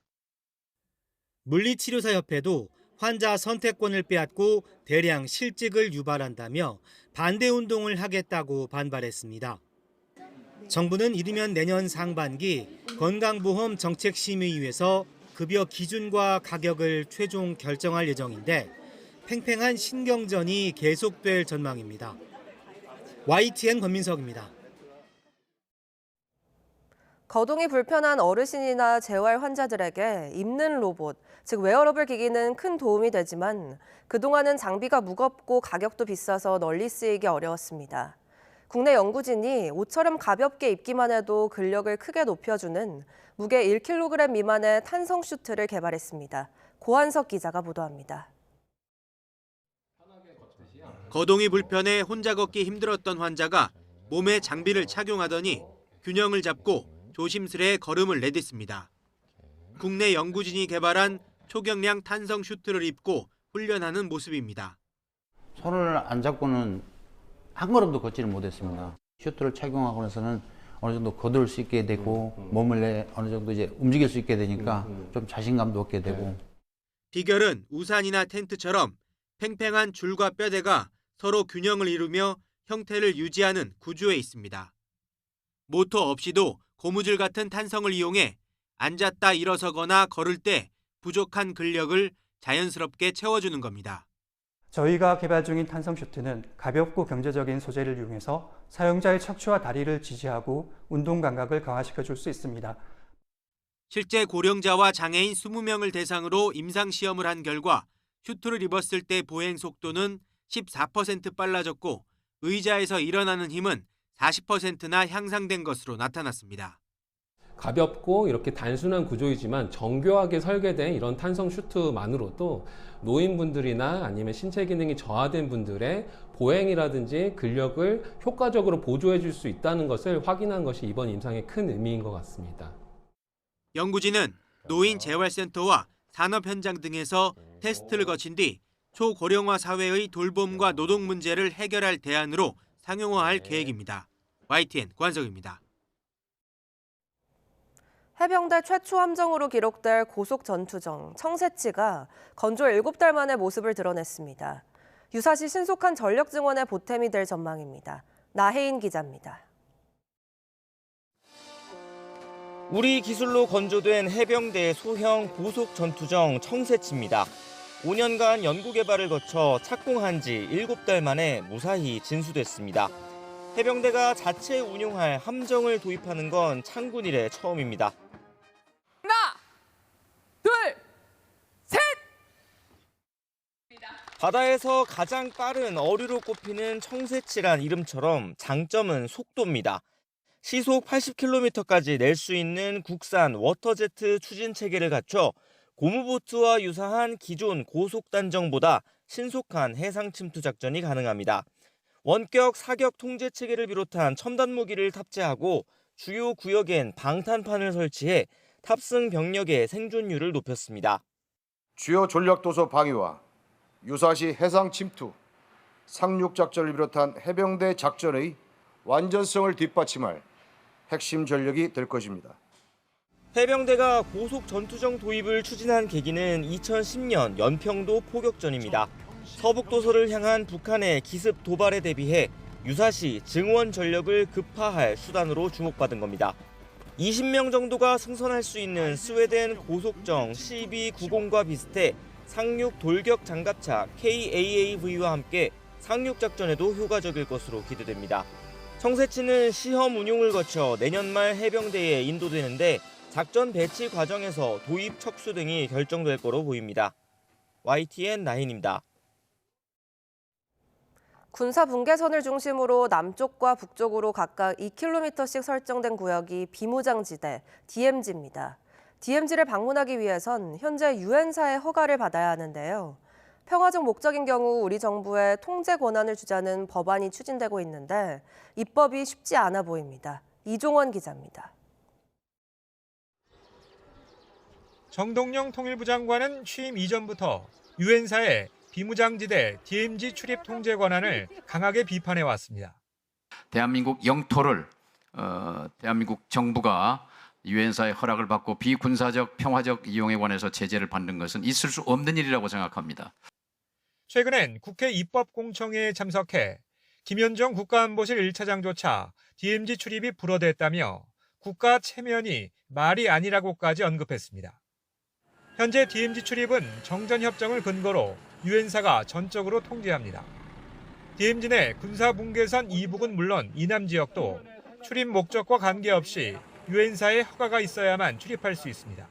물리치료사협회도 환자 선택권을 빼앗고 대량 실직을 유발한다며 반대운동을 하겠다고 반발했습니다. 정부는 이르면 내년 상반기 건강보험 정책심의위에서 급여 기준과 가격을 최종 결정할 예정인데 팽팽한 신경전이 계속될 전망입니다. YTN 권민석입니다. 거동이 불편한 어르신이나 재활 환자들에게 입는 로봇, 즉 웨어러블 기기는 큰 도움이 되지만 그동안은 장비가 무겁고 가격도 비싸서 널리 쓰이기 어려웠습니다. 국내 연구진이 옷처럼 가볍게 입기만 해도 근력을 크게 높여주는 무게 1kg 미만의 탄성 슈트를 개발했습니다. 고한석 기자가 보도합니다. 거동이 불편해 혼자 걷기 힘들었던 환자가 몸에 장비를 착용하더니 균형을 잡고 조심스레 걸음을 내딛습니다. 국내 연구진이 개발한 초경량 탄성 슈트를 입고 훈련하는 모습입니다. 손을 안 잡고는 한 걸음도 걷지를 못했습니다. 슈트를 착용하고 나서는 어느 정도 거둘 수 있게 되고 몸을 어느 정도 이제 움직일 수 있게 되니까 좀 자신감도 얻게 되고. 비결은 우산이나 텐트처럼 팽팽한 줄과 뼈대가 서로 균형을 이루며 형태를 유지하는 구조에 있습니다. 모터 없이도 고무줄 같은 탄성을 이용해 앉았다 일어서거나 걸을 때 부족한 근력을 자연스럽게 채워주는 겁니다. 저희가 개발 중인 탄성 슈트는 가볍고 경제적인 소재를 이용해서 사용자의 척추와 다리를 지지하고 운동 감각을 강화시켜 줄 수 있습니다. 실제 고령자와 장애인 20명을 대상으로 임상시험을 한 결과 슈트를 입었을 때 보행 속도는 14% 빨라졌고 의자에서 일어나는 힘은 40%나 향상된 것으로 나타났습니다. 가볍고 이렇게 단순한 구조이지만 정교하게 설계된 이런 탄성 슈트만으로도 노인분들이나 아니면 신체 기능이 저하된 분들의 보행이라든지 근력을 효과적으로 보조해 줄 수 있다는 것을 확인한 것이 이번 임상의 큰 의미인 것 같습니다. 연구진은 노인 재활센터와 산업 현장 등에서 테스트를 거친 뒤 초고령화 사회의 돌봄과 노동 문제를 해결할 대안으로 상용화할 계획입니다. YTN 관석입니다. 해병대 최초 함정으로 기록될 고속전투정 청새치가 건조 7달 만에 모습을 드러냈습니다. 유사시 신속한 전력 증원에 보탬이 될 전망입니다. 나혜인 기자입니다. 우리 기술로 건조된 해병대의 소형 고속전투정 청새치입니다. 5년간 연구개발을 거쳐 착공한 지 7달 만에 무사히 진수됐습니다. 해병대가 자체 운용할 함정을 도입하는 건 창군 이래 처음입니다. 하나, 둘, 셋! 바다에서 가장 빠른 어류로 꼽히는 청새치란 이름처럼 장점은 속도입니다. 시속 80km까지 낼 수 있는 국산 워터제트 추진 체계를 갖춰 고무보트와 유사한 기존 고속단정보다 신속한 해상 침투 작전이 가능합니다. 원격 사격 통제 체계를 비롯한 첨단 무기를 탑재하고 주요 구역엔 방탄판을 설치해 탑승 병력의 생존율을 높였습니다. 주요 전략도서 방위와 유사시 해상 침투, 상륙 작전을 비롯한 해병대 작전의 완전성을 뒷받침할 핵심 전력이 될 것입니다. 해병대가 고속전투정 도입을 추진한 계기는 2010년 연평도 포격전입니다. 서북도서를 향한 북한의 기습 도발에 대비해 유사시 증원 전력을 급파할 수단으로 주목받은 겁니다. 20명 정도가 승선할 수 있는 스웨덴 고속정 CB-90과 비슷해 상륙 돌격 장갑차 KAAV와 함께 상륙 작전에도 효과적일 것으로 기대됩니다. 청새치는 시험 운용을 거쳐 내년 말 해병대에 인도되는데 작전 배치 과정에서 도입 척수 등이 결정될 거로 보입니다. YTN 나인입니다. 군사 분계선을 중심으로 남쪽과 북쪽으로 각각 2km씩 설정된 구역이 비무장지대, DMZ입니다. DMZ를 방문하기 위해선 현재 유엔사의 허가를 받아야 하는데요. 평화적 목적인 경우 우리 정부에 통제 권한을 주자는 법안이 추진되고 있는데 입법이 쉽지 않아 보입니다. 이종원 기자입니다. 정동영 통일부 장관은 취임 이전부터 유엔사의 비무장지대 DMZ 출입 통제 권한을 강하게 비판해왔습니다. 대한민국 영토를 대한민국 정부가 유엔사의 허락을 받고 비군사적 평화적 이용에 관해서 제재를 받는 것은 있을 수 없는 일이라고 생각합니다. 최근엔 국회 입법공청회에 참석해 김현정 국가안보실 1차장조차 DMZ 출입이 불어댔다며 국가 체면이 말이 아니라고까지 언급했습니다. 현재 DMZ 출입은 정전협정을 근거로 유엔사가 전적으로 통제합니다. DMZ 내 군사분계선 이북은 물론 이남 지역도 출입 목적과 관계없이 유엔사의 허가가 있어야만 출입할 수 있습니다.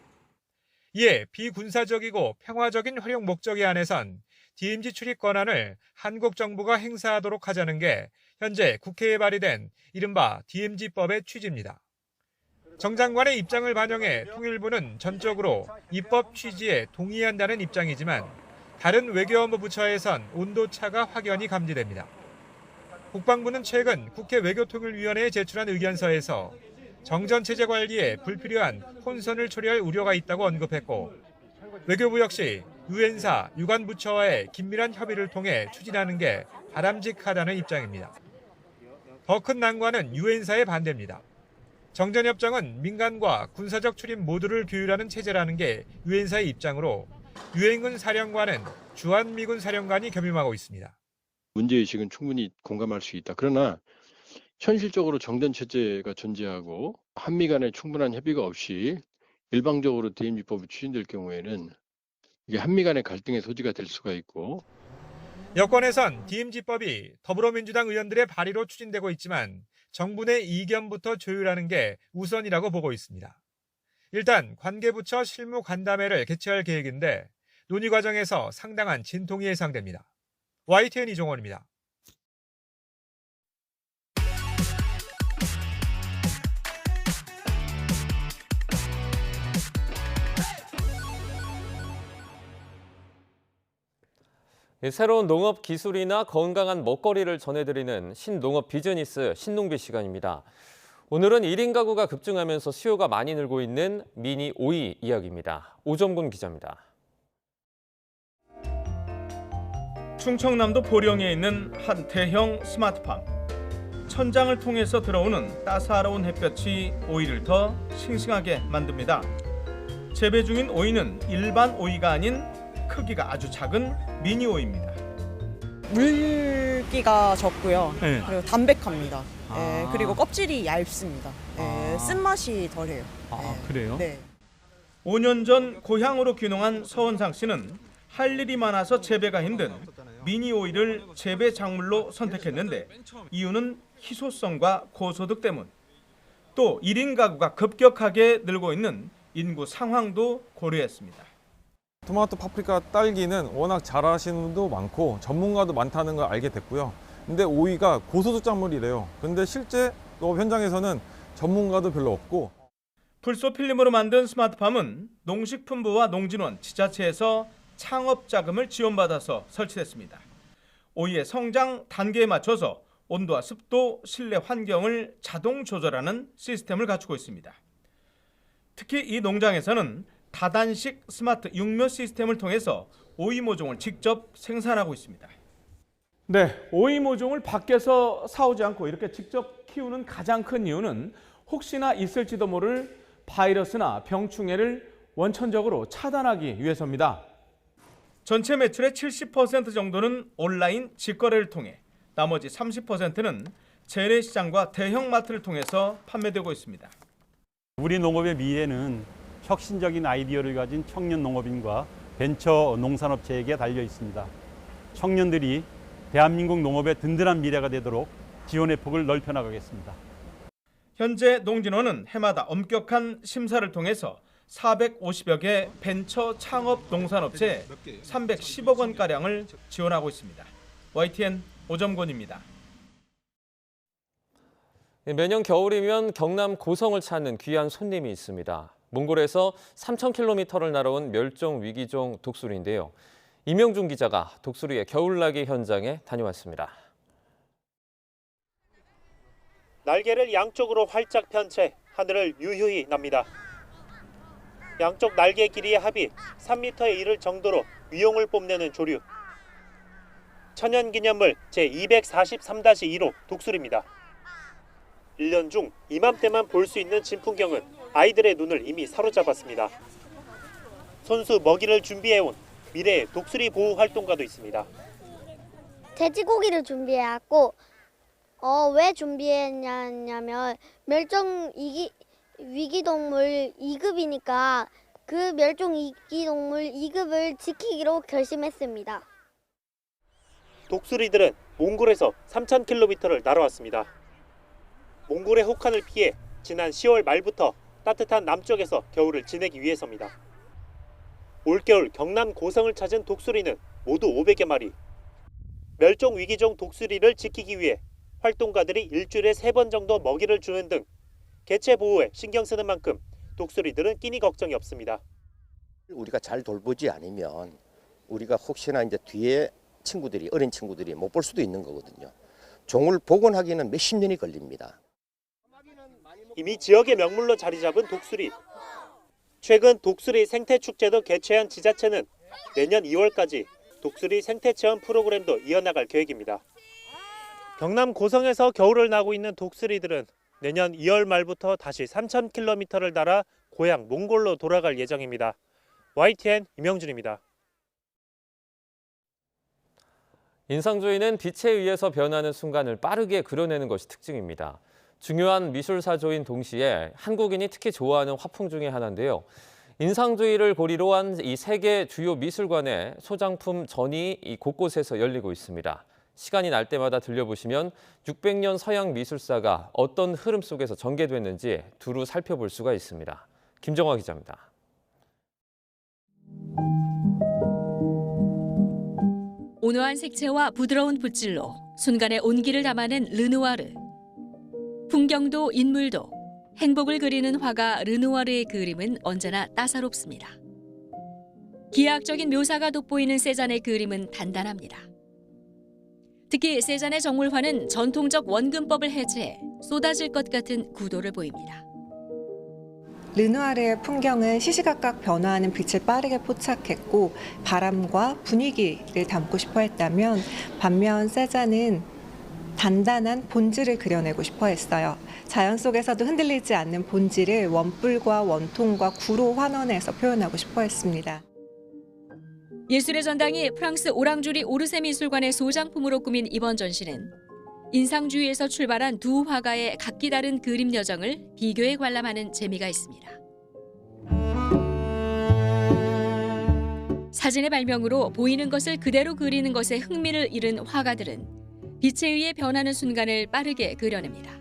이에 비군사적이고 평화적인 활용 목적에 한해선 DMZ 출입 권한을 한국 정부가 행사하도록 하자는 게 현재 국회에 발의된 이른바 DMZ법의 취지입니다. 정 장관의 입장을 반영해 통일부는 전적으로 입법 취지에 동의한다는 입장이지만 다른 외교안보 부처에선 온도차가 확연히 감지됩니다. 국방부는 최근 국회 외교통일위원회에 제출한 의견서에서 정전체제 관리에 불필요한 혼선을 초래할 우려가 있다고 언급했고 외교부 역시 유엔사 유관부처와의 긴밀한 협의를 통해 추진하는 게 바람직하다는 입장입니다. 더 큰 난관은 유엔사의 반대입니다. 정전협정은 민간과 군사적 출입 모두를 규율하는 체제라는 게 유엔사의 입장으로 유엔군 사령관은 주한미군 사령관이 겸임하고 있습니다. 문제의식은 충분히 공감할 수 있다. 그러나 현실적으로 정전체제가 존재하고 한미 간의 충분한 협의가 없이 일방적으로 DMZ법이 추진될 경우에는 이게 한미 간의 갈등의 소지가 될 수가 있고 여권에선 DMZ법이 더불어민주당 의원들의 발의로 추진되고 있지만 정부 내 이견부터 조율하는 게 우선이라고 보고 있습니다. 일단 관계부처 실무 간담회를 개최할 계획인데 논의 과정에서 상당한 진통이 예상됩니다. YTN 이종원입니다. 새로운 농업 기술이나 건강한 먹거리를 전해드리는 신농업 비즈니스 신농비 시간입니다. 오늘은 1인 가구가 급증하면서 수요가 많이 늘고 있는 미니 오이 이야기입니다. 오정근 기자입니다. 충청남도 보령에 있는 한 대형 스마트팜. 천장을 통해서 들어오는 따사로운 햇볕이 오이를 더 싱싱하게 만듭니다. 재배 중인 오이는 일반 오이가 아닌 크기가 아주 작은 미니 오이입니다. 물기가 적고요. 네. 그리고 담백합니다. 예, 그리고 껍질이 얇습니다. 예, 쓴맛이 덜해요. 그래요? 네. 5년 전 고향으로 귀농한 서원상 씨는 할 일이 많아서 재배가 힘든 미니 오이를 재배 작물로 선택했는데 이유는 희소성과 고소득 때문. 또 1인 가구가 급격하게 늘고 있는 인구 상황도 고려했습니다. 토마토, 파프리카, 딸기는 워낙 잘하시는 분도 많고 전문가도 많다는 걸 알게 됐고요. 근데 오이가 고소득 작물이래요. 근데 실제 농업 현장에서는 전문가도 별로 없고. 풀소 필름으로 만든 스마트팜은 농식품부와 농진원, 지자체에서 창업 자금을 지원받아서 설치됐습니다. 오이의 성장 단계에 맞춰서 온도와 습도, 실내 환경을 자동 조절하는 시스템을 갖추고 있습니다. 특히 이 농장에서는 다단식 스마트 육묘 시스템을 통해서 오이 모종을 직접 생산하고 있습니다. 네, 오이 모종을 밖에서 사오지 않고 이렇게 직접 키우는 가장 큰 이유는 혹시나 있을지도 모를 바이러스나 병충해를 원천적으로 차단하기 위해서입니다. 전체 매출의 70% 정도는 온라인 직거래를 통해 나머지 30%는 재래시장과 대형마트를 통해서 판매되고 있습니다. 우리 농업의 미래는 혁신적인 아이디어를 가진 청년 농업인과 벤처 농산업체에게 달려 있습니다. 청년들이 대한민국 농업의 든든한 미래가 되도록 지원의 폭을 넓혀나가겠습니다. 현재 농진원은 해마다 엄격한 심사를 통해서 450여 개 벤처 창업 농산업체에 310억 원가량을 지원하고 있습니다. YTN 오점곤입니다. 매년 겨울이면 경남 고성을 찾는 귀한 손님이 있습니다. 몽골에서 3,000km를 날아온 멸종 위기종 독수리인데요. 임영준 기자가 독수리의 겨울나기 현장에 다녀왔습니다. 날개를 양쪽으로 활짝 편 채 하늘을 유유히 납니다. 양쪽 날개 길이의 합이 3m에 이를 정도로 위용을 뽐내는 조류. 천연기념물 제243-1호 독수리입니다. 1년 중 이맘때만 볼 수 있는 진풍경은 아이들의 눈을 이미 사로잡았습니다. 손수 먹이를 준비해온 미래의 독수리 보호 활동가도 있습니다. 돼지고기를 준비해왔고 왜 준비했냐면 멸종 위기동물 2급이니까 그 멸종 위기동물 2급을 지키기로 결심했습니다. 독수리들은 몽골에서 3,000km를 날아왔습니다. 몽골의 혹한을 피해 지난 10월 말부터 따뜻한 남쪽에서 겨울을 지내기 위해서입니다. 올겨울 경남 고성을 찾은 독수리는 모두 500여 마리. 멸종 위기종 독수리를 지키기 위해 활동가들이 일주일에 3번 정도 먹이를 주는 등 개체 보호에 신경 쓰는 만큼 독수리들은 끼니 걱정이 없습니다. 우리가 잘 돌보지 않으면 우리가 혹시나 이제 뒤에 친구들이 어린 친구들이 못 볼 수도 있는 거거든요. 종을 복원하기는 몇십 년이 걸립니다. 이미 지역의 명물로 자리 잡은 독수리. 최근 독수리 생태축제도 개최한 지자체는 내년 2월까지 독수리 생태체험 프로그램도 이어나갈 계획입니다. 경남 고성에서 겨울을 나고 있는 독수리들은 내년 2월 말부터 다시 3,000km를 날아 고향 몽골로 돌아갈 예정입니다. YTN 임영준입니다. 인상주의는 빛에 의해서 변하는 순간을 빠르게 그려내는 것이 특징입니다. 중요한 미술사조인 동시에 한국인이 특히 좋아하는 화풍 중에 하나인데요. 인상주의를 고리로 한 이 세계 주요 미술관의 소장품 전이 이 곳곳에서 열리고 있습니다. 시간이 날 때마다 들려보시면 600년 서양 미술사가 어떤 흐름 속에서 전개됐는지 두루 살펴볼 수가 있습니다. 김정화 기자입니다. 온화한 색채와 부드러운 붓질로 순간의 온기를 담아낸 르누아르. 풍경도 인물도 행복을 그리는 화가 르누아르의 그림은 언제나 따사롭습니다. 기하학적인 묘사가 돋보이는 세잔의 그림은 단단합니다. 특히 세잔의 정물화는 전통적 원근법을 해체해 쏟아질 것 같은 구도를 보입니다. 르누아르의 풍경은 시시각각 변화하는 빛을 빠르게 포착했고 바람과 분위기를 담고 싶어 했다면 반면 세잔은 단단한 본질을 그려내고 싶어 했어요. 자연 속에서도 흔들리지 않는 본질을 원뿔과 원통과 구로 환원해서 표현하고 싶어 했습니다. 예술의 전당이 프랑스 오랑주리 오르세 미술관의 소장품으로 꾸민 이번 전시는 인상주의에서 출발한 두 화가의 각기 다른 그림 여정을 비교해 관람하는 재미가 있습니다. 사진의 발명으로 보이는 것을 그대로 그리는 것에 흥미를 잃은 화가들은 빛에 의해 변하는 순간을 빠르게 그려냅니다.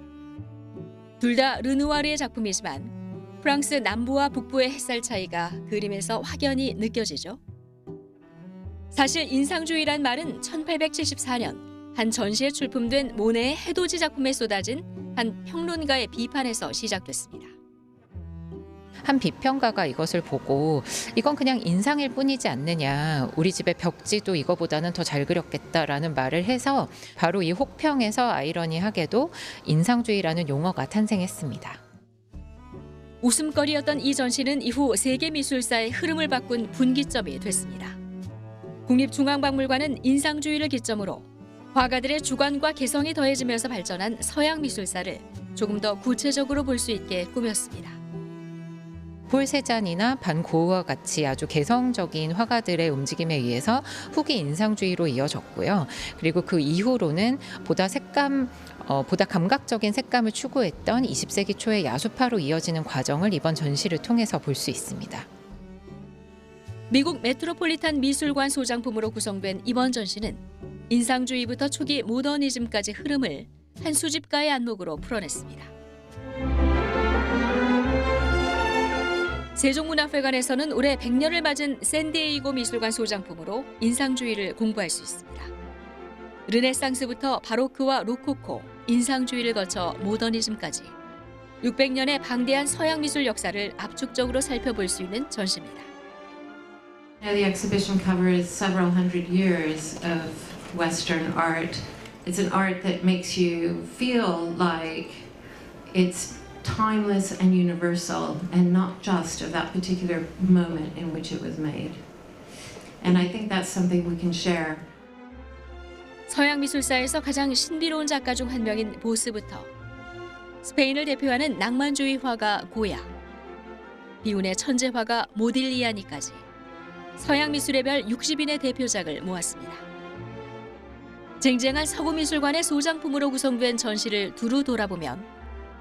둘 다 르누아르의 작품이지만 프랑스 남부와 북부의 햇살 차이가 그림에서 확연히 느껴지죠. 사실 인상주의란 말은 1874년 한 전시에 출품된 모네의 해돋이 작품에 쏟아진 한 평론가의 비판에서 시작됐습니다. 한 비평가가 이것을 보고 이건 그냥 인상일 뿐이지 않느냐. 우리 집의 벽지도 이거보다는 더 잘 그렸겠다라는 말을 해서 바로 이 혹평에서 아이러니하게도 인상주의라는 용어가 탄생했습니다. 웃음거리였던 이 전시는 이후 세계미술사의 흐름을 바꾼 분기점이 됐습니다. 국립중앙박물관은 인상주의를 기점으로 화가들의 주관과 개성이 더해지면서 발전한 서양 미술사를 조금 더 구체적으로 볼 수 있게 꾸몄습니다. 폴 세잔이나 반 고흐와 같이 아주 개성적인 화가들의 움직임에 의해서 후기 인상주의로 이어졌고요. 그리고 그 이후로는 보다 감각적인 색감을 추구했던 20세기 초의 야수파로 이어지는 과정을 이번 전시를 통해서 볼 수 있습니다. 미국 메트로폴리탄 미술관 소장품으로 구성된 이번 전시는 인상주의부터 초기 모더니즘까지 흐름을 한 수집가의 안목으로 풀어냈습니다. 세종문화회관에서는 올해 100년을 맞은 샌디에이고 미술관 소장품으로 인상주의를 공부할 수 있습니다. 르네상스부터 바로크와 로코코, 인상주의를 거쳐 모더니즘까지 600년의 방대한 서양 미술 역사를 압축적으로 살펴볼 수 있는 전시입니다. The exhibition covers several hundred years of Western art. It's an art that makes you feel like it's timeless and universal and not just of that particular moment in which it was made. And I think that's something we can share. 서양 미술사에서 가장 신비로운 작가 중 한 명인 보스부터 스페인을 대표하는 낭만주의 화가 고야, 비운의 천재 화가 모딜리아니까지 서양 미술의 별 60인의 대표작을 모았습니다. 쟁쟁한 서구미술관의 소장품으로 구성된 전시를 두루 돌아보면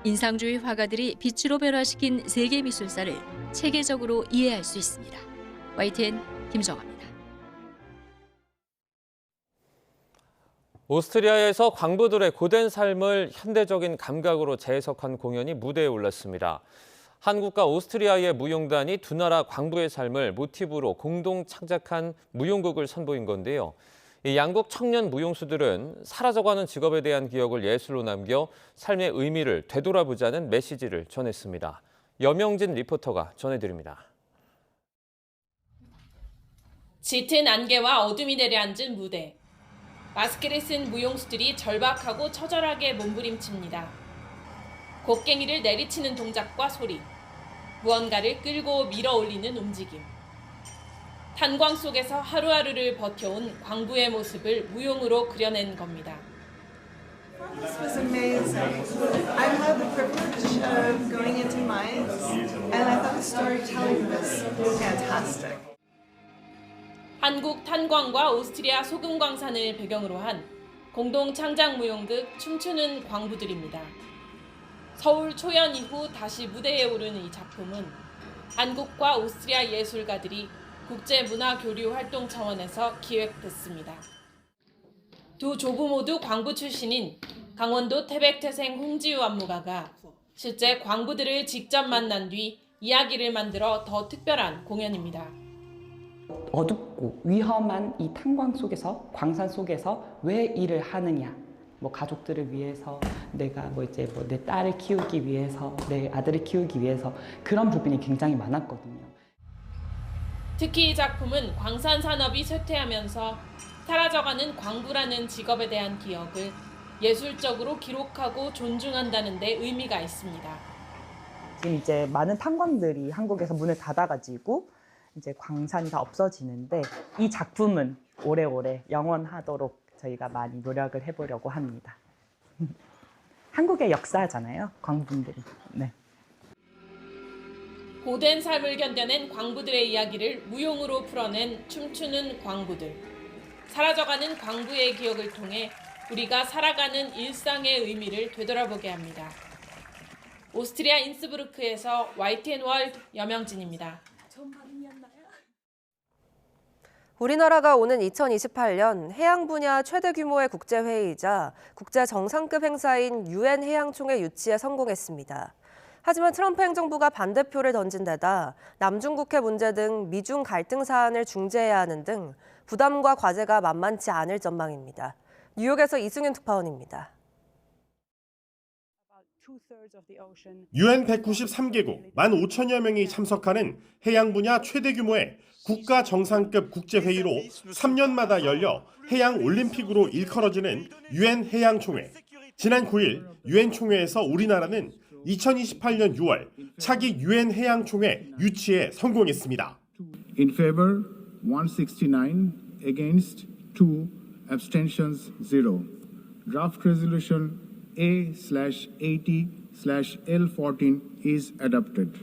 인상주의 화가들이 빛으로 변화시킨 세계 미술사를 체계적으로 이해할 수 있습니다. YTN 김정아입니다. 오스트리아에서 광부들의 고된 삶을 현대적인 감각으로 재해석한 공연이 무대에 올랐습니다. 한국과 오스트리아의 무용단이 두 나라 광부의 삶을 모티브로 공동 창작한 무용극을 선보인 건데요. 이 양국 청년 무용수들은 사라져가는 직업에 대한 기억을 예술로 남겨 삶의 의미를 되돌아보자는 메시지를 전했습니다. 여명진 리포터가 전해드립니다. 짙은 안개와 어둠이 내려앉은 무대. 마스크를 쓴 무용수들이 절박하고 처절하게 몸부림칩니다. 곡괭이를 내리치는 동작과 소리, 무언가를 끌고 밀어 올리는 움직임. 탄광 속에서 하루하루를 버텨온 광부의 모습을 무용으로 그려낸 겁니다. This was amazing. I've had the privilege of going into mines, and I thought the storytelling was fantastic. 한국 탄광과 오스트리아 소금광산을 배경으로 한 공동 창작 무용극 춤추는 광부들입니다. 서울 초연 이후 다시 무대에 오른 이 작품은 한국과 오스트리아 예술가들이 국제문화교류 활동 차원에서 기획됐습니다. 두 조부 모두 광부 출신인 강원도 태백태생 홍지유 안무가가 실제 광부들을 직접 만난 뒤 이야기를 만들어 더 특별한 공연입니다. 어둡고 위험한 이 탄광 속에서, 광산 속에서 왜 일을 하느냐, 뭐 가족들을 위해서, 내가 내 딸을 키우기 위해서, 내 아들을 키우기 위해서, 그런 부분이 굉장히 많았거든요. 특히 이 작품은 광산 산업이 쇠퇴하면서 사라져가는 광부라는 직업에 대한 기억을 예술적으로 기록하고 존중한다는 데 의미가 있습니다. 지금 이제 많은 탄광들이 한국에서 문을 닫아가지고 이제 광산이 다 없어지는데 이 작품은 오래오래 영원하도록 저희가 많이 노력을 해보려고 합니다. 한국의 역사잖아요, 광부들이. 네. 고된 삶을 견뎌낸 광부들의 이야기를 무용으로 풀어낸 춤추는 광부들. 사라져가는 광부의 기억을 통해 우리가 살아가는 일상의 의미를 되돌아보게 합니다. 오스트리아 인스부르크에서 YTN 월드 여명진입니다. 우리나라가 오는 2028년 해양 분야 최대 규모의 국제회의이자 국제정상급 행사인 UN 해양총회 유치에 성공했습니다. 하지만 트럼프 행정부가 반대표를 던진 데다 남중국해 문제 등 미중 갈등 사안을 중재해야 하는 등 부담과 과제가 만만치 않을 전망입니다. 뉴욕에서 이승윤 특파원입니다. UN 193개국 15,000여 명이 참석하는 해양 분야 최대 규모의 국가 정상급 국제회의로 3년마다 열려 해양 올림픽으로 일컬어지는 UN 해양총회. 지난 9일 UN 총회에서 우리나라는 2028년 6월 차기 UN 해양총회 유치에 성공했습니다. In favor 169, against 2, abstentions 0. Draft resolution A/80/L14 is adopted.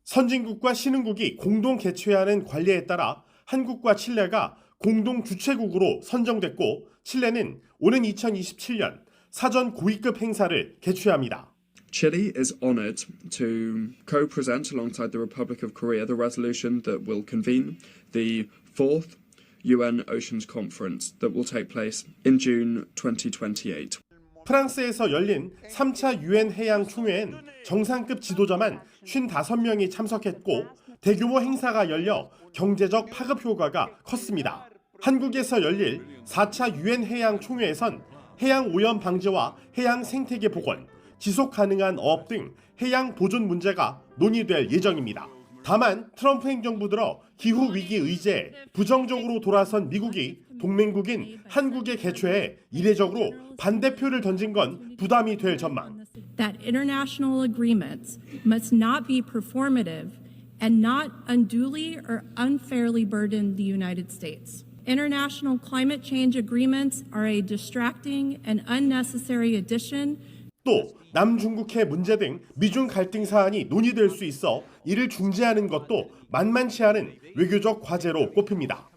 선진국과 신흥국이 공동 개최하는 관례에 따라 한국과 칠레가 공동 주최국으로 선정됐고 칠레는 오는 2027년 사전 고위급 행사를 개최합니다. Chile is honored to co-present alongside the Republic of Korea the resolution that will convene the 4th UN Oceans Conference that will take place in June 2028. 프랑스에서 열린 3차 UN 해양 총회엔 정상급 지도자만 55명이 참석했고 대규모 행사가 열려 경제적 파급 효과가 컸습니다. 한국에서 열릴 4차 UN 해양 총회에선 해양 오염 방지와 해양 생태계 복원, 지속 가능한 어업 등 해양 보존 문제가 논의될 예정입니다. 다만 트럼프 행정부 들어 기후 위기 의제에 부정적으로 돌아선 미국이 동맹국인 한국의 개최에 이례적으로 반대표를 던진 건 부담이 될 전망. That international agreements must not be performative and not unduly or unfairly burden the United States. International climate change agreements are a distracting and unnecessary addition. 또 남중국해 문제 등 미중 갈등 사안이 논의될 수 있어 이를 중재하는 것도 만만치 않은 외교적 과제로 꼽힙니다.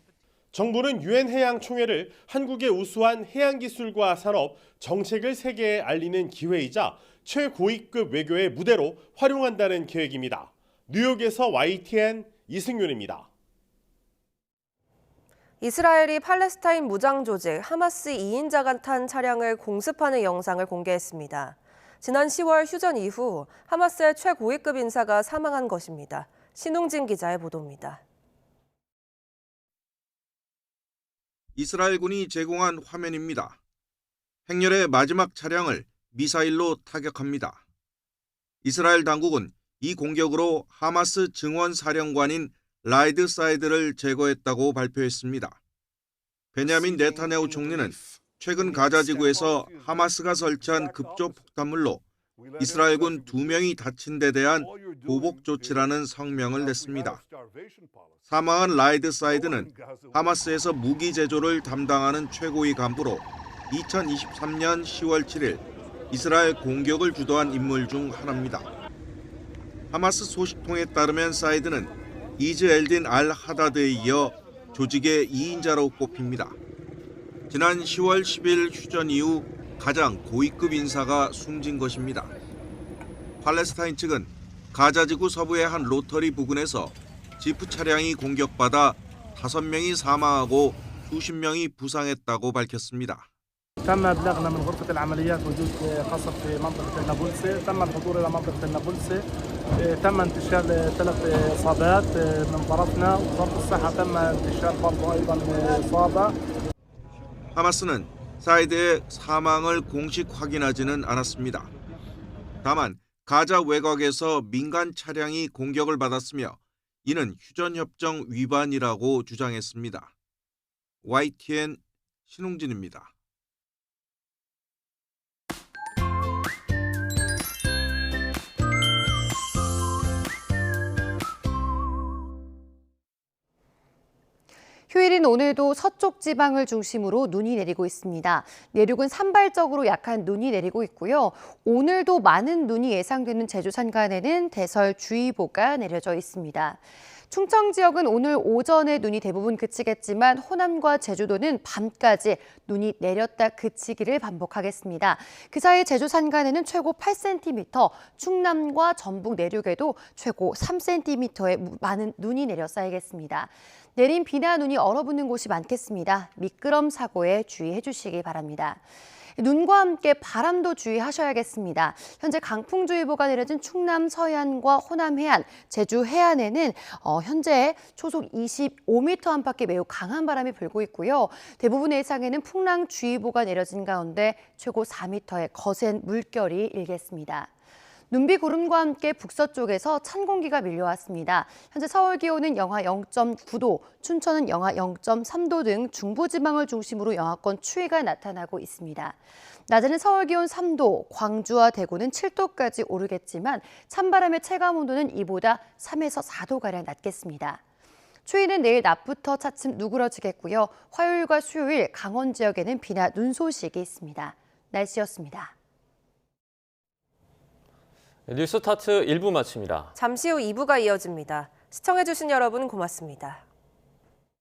정부는 UN 해양 총회를 한국의 우수한 해양 기술과 산업, 정책을 세계에 알리는 기회이자 최고위급 외교의 무대로 활용한다는 계획입니다. 뉴욕에서 YTN 이승윤입니다. 이스라엘이 팔레스타인 무장 조직 하마스 2인자가 탄 차량을 공습하는 영상을 공개했습니다. 지난 10월 휴전 이후 하마스의 최고위급 인사가 사망한 것입니다. 신웅진 기자의 보도입니다. 이스라엘군이 제공한 화면입니다. 행렬의 마지막 차량을 미사일로 타격합니다. 이스라엘 당국은 이 공격으로 하마스 증원사령관인 라이드 사이드를 제거했다고 발표했습니다. 베냐민 네타냐후 총리는 최근 가자 지구에서 하마스가 설치한 급조 폭탄물로 이스라엘군 2명이 다친 데 대한 보복 조치라는 성명을 냈습니다. 사망한 라이드 사이드는 하마스에서 무기 제조를 담당하는 최고위 간부로 2023년 10월 7일 이스라엘 공격을 주도한 인물 중 하나입니다. 하마스 소식통에 따르면 사이드는 이즈 엘딘 알 하다드에 이어 조직의 2인자로 꼽힙니다. 지난 10월 10일 휴전 이후 가장 고위급 인사가 숨진 것입니다. 팔레스타인 측은 가자지구 서부의 한 로터리 부근에서 지프 차량이 공격받아 5명이 사망하고 수십 명이 부상했다고 밝혔습니다. تم إبلاغنا من غرفة العمليات وجود قصف في منطقة النابلسي، تم الحضور إلى منطقة النابلسي، تم انتشال 3 إصابات من طرفنا، وزارة الصحة تم انتشال برضه أيضا إصابة. 하마스는 사이드의 사망을 공식 확인하지는 않았습니다. 다만 가자 외곽에서 민간 차량이 공격을 받았으며 이는 휴전협정 위반이라고 주장했습니다. YTN 신웅진입니다. 휴일인 오늘도 서쪽 지방을 중심으로 눈이 내리고 있습니다. 내륙은 산발적으로 약한 눈이 내리고 있고요. 오늘도 많은 눈이 예상되는 제주 산간에는 대설주의보가 내려져 있습니다. 충청 지역은 오늘 오전에 눈이 대부분 그치겠지만 호남과 제주도는 밤까지 눈이 내렸다 그치기를 반복하겠습니다. 그 사이 제주 산간에는 최고 8cm, 충남과 전북 내륙에도 최고 3cm의 많은 눈이 내려 쌓이겠습니다. 내린 비나 눈이 얼어붙는 곳이 많겠습니다. 미끄럼 사고에 주의해 주시기 바랍니다. 눈과 함께 바람도 주의하셔야겠습니다. 현재 강풍주의보가 내려진 충남 서해안과 호남 해안, 제주 해안에는 현재 초속 25m 안팎의 매우 강한 바람이 불고 있고요. 대부분의 해상에는 풍랑주의보가 내려진 가운데 최고 4m의 거센 물결이 일겠습니다. 눈비 구름과 함께 북서쪽에서 찬 공기가 밀려왔습니다. 현재 서울 기온은 영하 0.9도, 춘천은 영하 0.3도 등 중부지방을 중심으로 영하권 추위가 나타나고 있습니다. 낮에는 서울 기온 3도, 광주와 대구는 7도까지 오르겠지만 찬바람의 체감 온도는 이보다 3에서 4도가량 낮겠습니다. 추위는 내일 낮부터 차츰 누그러지겠고요. 화요일과 수요일 강원 지역에는 비나 눈 소식이 있습니다. 날씨였습니다. 뉴스타트 1부 마칩니다. 잠시 후 2부가 이어집니다. 시청해주신 여러분 고맙습니다.